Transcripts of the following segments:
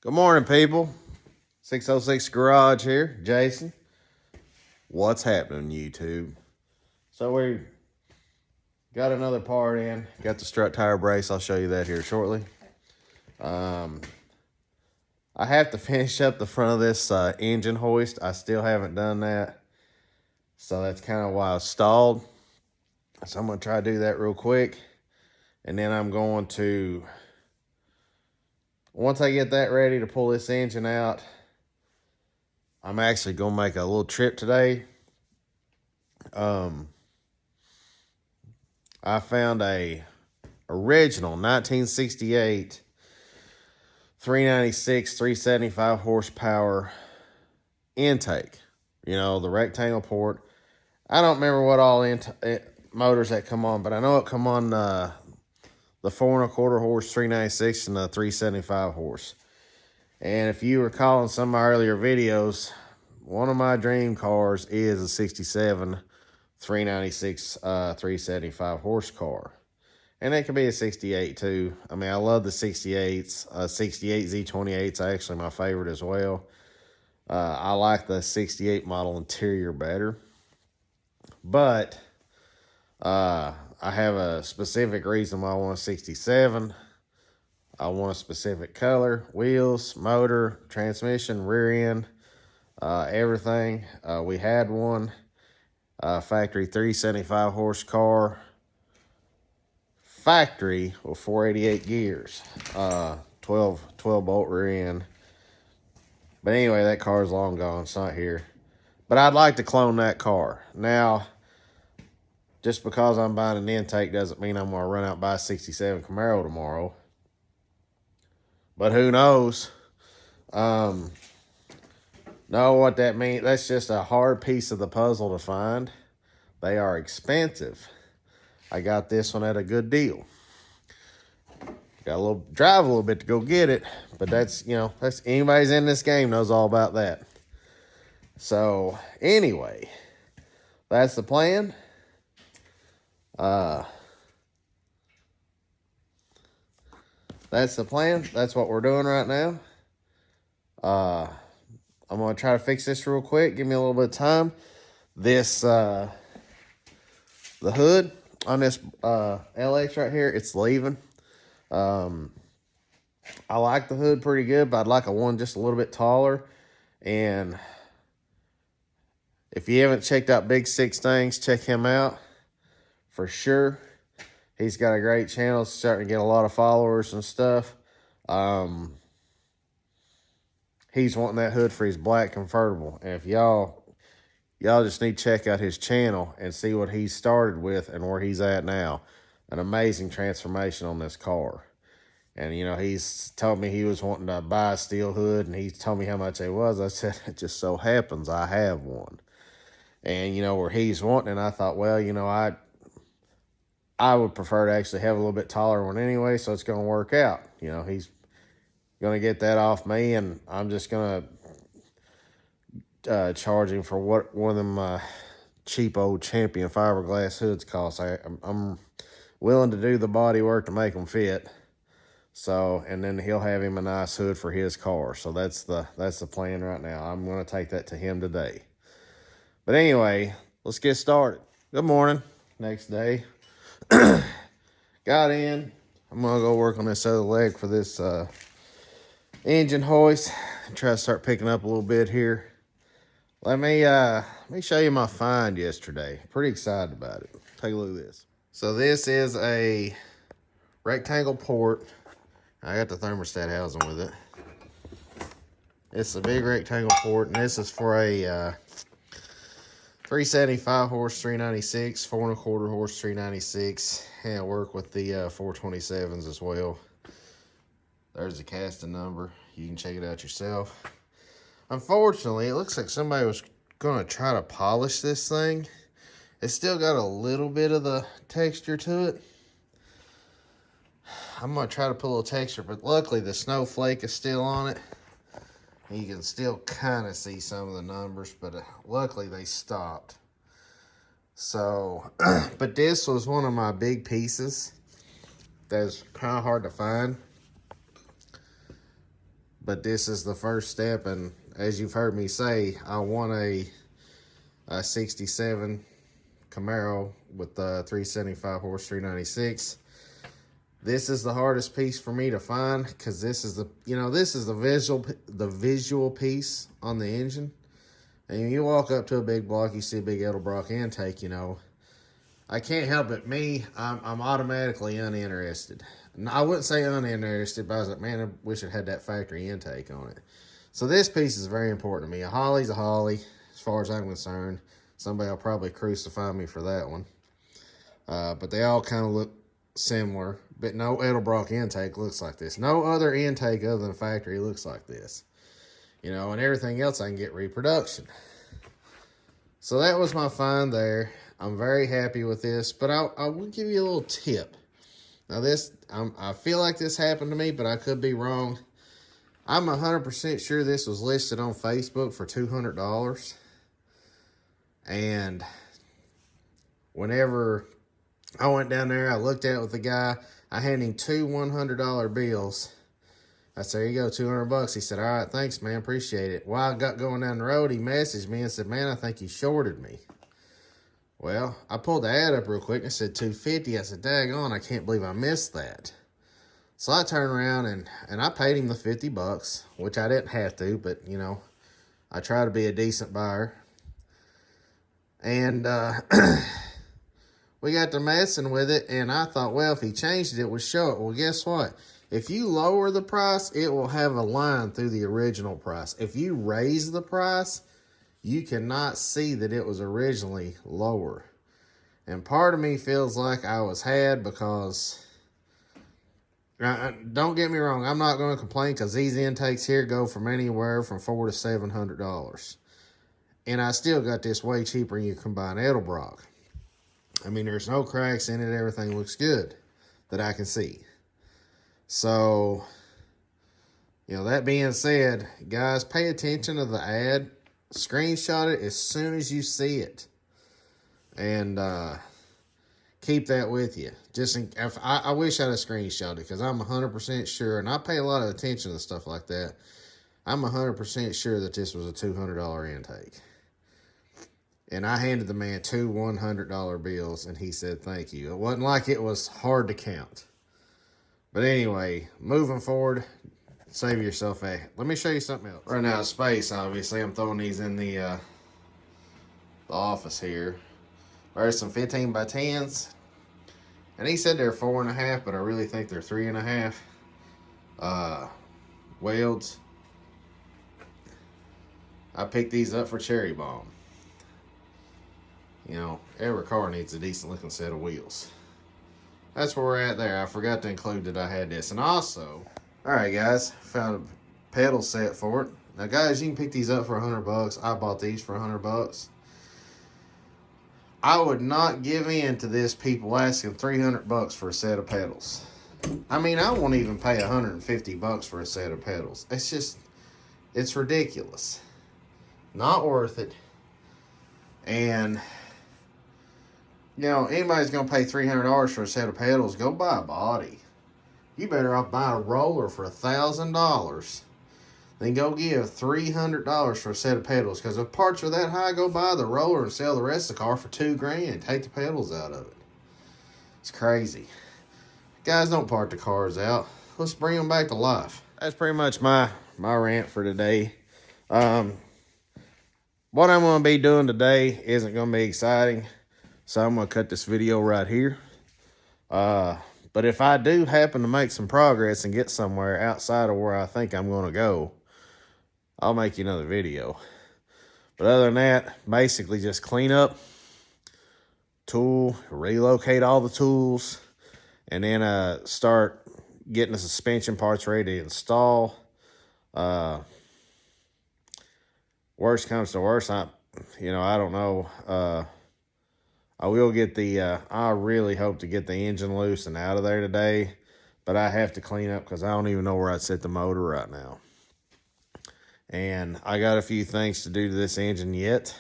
Good morning, people. 606 Garage here, Jason. What's happening, YouTube? So we got another part in. Got the strut tire brace. I'll show you that here shortly. I have to finish up the front of this engine hoist. I still haven't done that. So that's kind of why I stalled. So I'm going to try to do that real quick. And then I'm going to, once I get that ready to pull this engine out, I'm actually going to make a little trip today. I found a original 1968 396 375 horsepower intake. You know, the rectangle port. I don't remember what all motors that come on, but I know it come on the 4.25 horse 396 and the 375 horse. And if you recall in some of my earlier videos, one of my dream cars is a 67 396 375 horse car. And it could be a 68 too. I mean, I love the 68s. 68 Z28's actually my favorite as well. I like the 68 model interior better. But I have a specific reason why I want a 67. I want a specific color, wheels, motor, transmission, rear end, everything. We had one factory 375 horse car, factory with 488 gears, 12 bolt rear end. But anyway, that car is long gone. It's not here. But I'd like to clone that car. Now, just because I'm buying an intake doesn't mean I'm going to run out and buy a 67 Camaro tomorrow. But who knows? Know what that means? That's just a hard piece of the puzzle to find. They are expensive. I got this one at a good deal. Got a little drive a little bit to go get it, but that's, you know, that's anybody's in this game knows all about that. So anyway, that's the plan. That's the plan. That's what we're doing right now. I'm going to try to fix this real quick. Give me a little bit of time. This, the hood on this LX right here, it's leaving. I like the hood pretty good, but I'd like a one just a little bit taller. And if you haven't checked out Big Six Things, check him out for sure. He's got a great channel. It's starting to get a lot of followers and stuff. He's wanting that hood for his black convertible. And if y'all just need to check out his channel and see what he started with and where he's at now. An amazing transformation on this car. And, you know, he's told me he was wanting to buy a steel hood, and he told me how much it was. I said, it just so happens I have one. And, you know, where he's wanting, and I thought, well, you know, I would prefer to actually have a little bit taller one anyway, so it's going to work out. You know, he's going to get that off me, and I'm just going to charge him for what one of them cheap old Champion fiberglass hoods costs. I'm willing to do the body work to make them fit. So, and then he'll have him a nice hood for his car. So that's the plan right now. I'm going to take that to him today. But anyway, let's get started. Good morning. Next day. Got in. I'm going to go work on this other leg for this engine hoist. Try to start picking up a little bit here. Let me show you my find yesterday. Pretty excited about it. Take a look at this. So this is a rectangle port. I got the thermostat housing with it. It's a big rectangle port, and this is for a 375 horse 396, 4.25 horse 396, and work with the 427s as well. There's the casting number. You can check it out yourself. Unfortunately, it looks like somebody was going to try to polish this thing. It's still got a little bit of the texture to it. I'm going to try to put a little texture, but luckily the snowflake is still on it. You can still kind of see some of the numbers, but luckily they stopped. So, but this was one of my big pieces that's kind of hard to find. but this is the first step. And as you've heard me say, I want a 67 Camaro with 375 horse, 396. This is the hardest piece for me to find because this is the visual piece on the engine. And when you walk up to a big block, you see a big Edelbrock intake, I can't help it. I'm automatically uninterested. I wouldn't say uninterested, but I was like, man, I wish it had that factory intake on it. So this piece is very important to me. A Holly's a Holly, as far as I'm concerned. Somebody will probably crucify me for that one. But they all kind of look similar. But no Edelbrock intake looks like this. No other intake other than factory looks like this. And everything else I can get reproduction. So that was my find there. I'm very happy with this, but I will give you a little tip. Now I feel like this happened to me, but I could be wrong. I'm 100% sure this was listed on Facebook for $200. And whenever I went down there, I looked at it with the guy. I handed him two $100 bills. I said, there you go, $200. He said, all right, thanks, man, appreciate it. While I got going down the road, he messaged me and said, man, I think you shorted me. Well, I pulled the ad up real quick and it said $250. I said, daggone, I can't believe I missed that. So I turned around and I paid him the $50, which I didn't have to, but, I try to be a decent buyer. And we got to messing with it, and I thought, well, if he changed it, it would show it. Well, guess what? If you lower the price, it will have a line through the original price. If you raise the price, you cannot see that it was originally lower. And part of me feels like I was had because, don't get me wrong, I'm not going to complain because these intakes here go from anywhere from $400 to $700. And I still got this way cheaper than you can buy an Edelbrock. I mean, there's no cracks in it. Everything looks good that I can see. So, that being said, guys, pay attention to the ad. Screenshot it as soon as you see it. And keep that with you. I wish I'd have screenshot it because I'm 100% sure, and I pay a lot of attention to stuff like that. I'm 100% sure that this was a $200 intake. And I handed the man two $100 bills, and he said, thank you. It wasn't like it was hard to count. But anyway, moving forward, save yourself let me show you something else. Running out of space, obviously. I'm throwing these in the office here. There's some 15 by 10s. And he said they're 4.5, but I really think they're 3.5. Welds. I picked these up for Cherry Bomb. Every car needs a decent looking set of wheels. That's where we're at there. I forgot to include that I had this. And also, alright guys, found a pedal set for it. Now guys, you can pick these up for $100. I bought these for $100. I would not give in to this people asking $300 for a set of pedals. I mean, I won't even pay $150 for a set of pedals. It's ridiculous. Not worth it. And anybody's going to pay $300 for a set of pedals, go buy a body. You better off buy a roller for $1,000 than go give $300 for a set of pedals. Because if parts are that high, go buy the roller and sell the rest of the car for $2,000. Take the pedals out of it. It's crazy. Guys, don't part the cars out. Let's bring them back to life. That's pretty much my rant for today. What I'm going to be doing today isn't going to be exciting. So I'm going to cut this video right here. But if I do happen to make some progress and get somewhere outside of where I think I'm going to go, I'll make you another video. But other than that, basically just clean up, tool, relocate all the tools, and then start getting the suspension parts ready to install. Worst comes to worst, I don't know. I will get I really hope to get the engine loose and out of there today, but I have to clean up because I don't even know where I'd set the motor right now. And I got a few things to do to this engine yet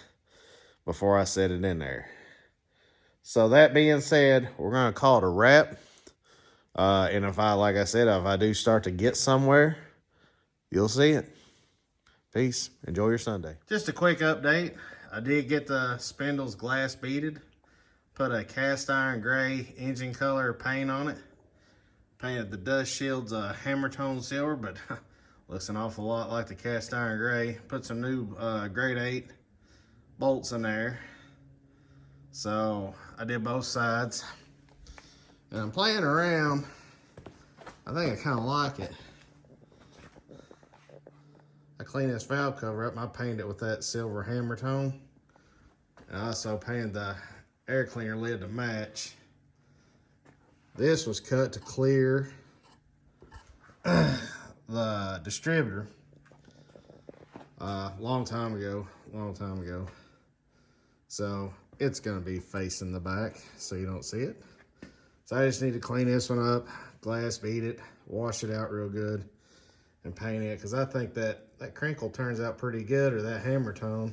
before I set it in there. So that being said, we're going to call it a wrap. And like I said, if I do start to get somewhere, you'll see it. Peace. Enjoy your Sunday. Just a quick update. I did get the spindles glass beaded. Put a cast iron gray engine color paint on it. Painted the dust shields hammer tone silver, but looks an awful lot like the cast iron gray. Put some new grade 8 bolts in there. So I did both sides. And I'm playing around. I think I kind of like it. I cleaned this valve cover up and I painted it with that silver hammer tone. And I also painted the air cleaner lid to match. This was cut to clear the distributor long time ago. So it's gonna be facing the back so you don't see it. So I just need to clean this one up, glass bead it, wash it out real good, and paint it, because I think that crinkle turns out pretty good, or that hammer tone.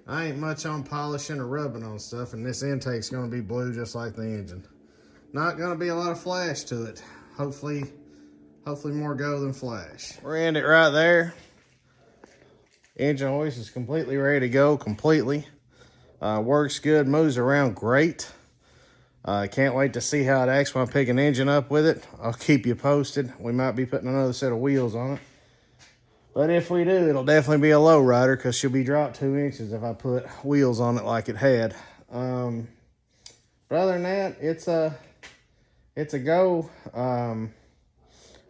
I ain't much on polishing or rubbing on stuff, and this intake's gonna be blue just like the engine. Not gonna be a lot of flash to it. Hopefully more go than flash. We're in it right there. Engine hoist is completely ready to go, completely. Works good, moves around great. Can't wait to see how it acts when I pick an engine up with it. I'll keep you posted. We might be putting another set of wheels on it. But if we do, it'll definitely be a low rider, because she'll be dropped 2 inches if I put wheels on it like it had. But other than that, it's a go.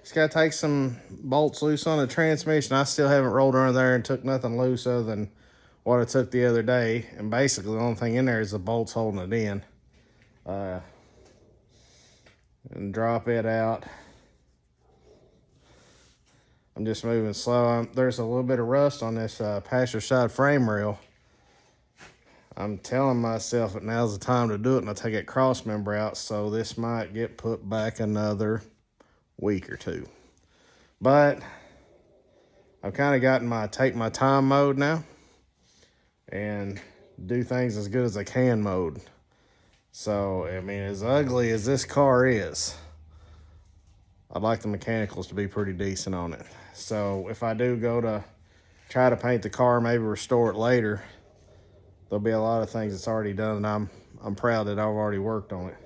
Just got to take some bolts loose on the transmission. I still haven't rolled under there and took nothing loose other than what I took the other day. And basically the only thing in there is the bolts holding it in. And drop it out. I'm just moving slow. There's a little bit of rust on this passenger side frame rail. I'm telling myself that now's the time to do it, and I take that cross member out, so this might get put back another week or two. But I've kind of gotten my take my time mode now and do things as good as I can mode. So, I mean, as ugly as this car is, I'd like the mechanicals to be pretty decent on it. So if I do go to try to paint the car, maybe restore it later, there'll be a lot of things that's already done, and I'm proud that I've already worked on it.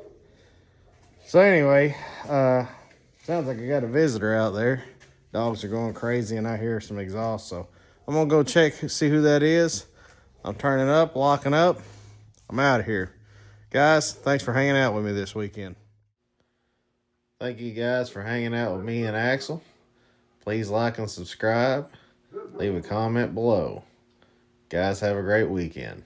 So anyway, sounds like I got a visitor out there. Dogs are going crazy, and I hear some exhaust. So I'm gonna go check, see who that is. I'm turning up, locking up. I'm out of here. Guys, thanks for hanging out with me this weekend. Thank you guys for hanging out with me and Axel. Please like and subscribe. Leave a comment below. Guys, have a great weekend.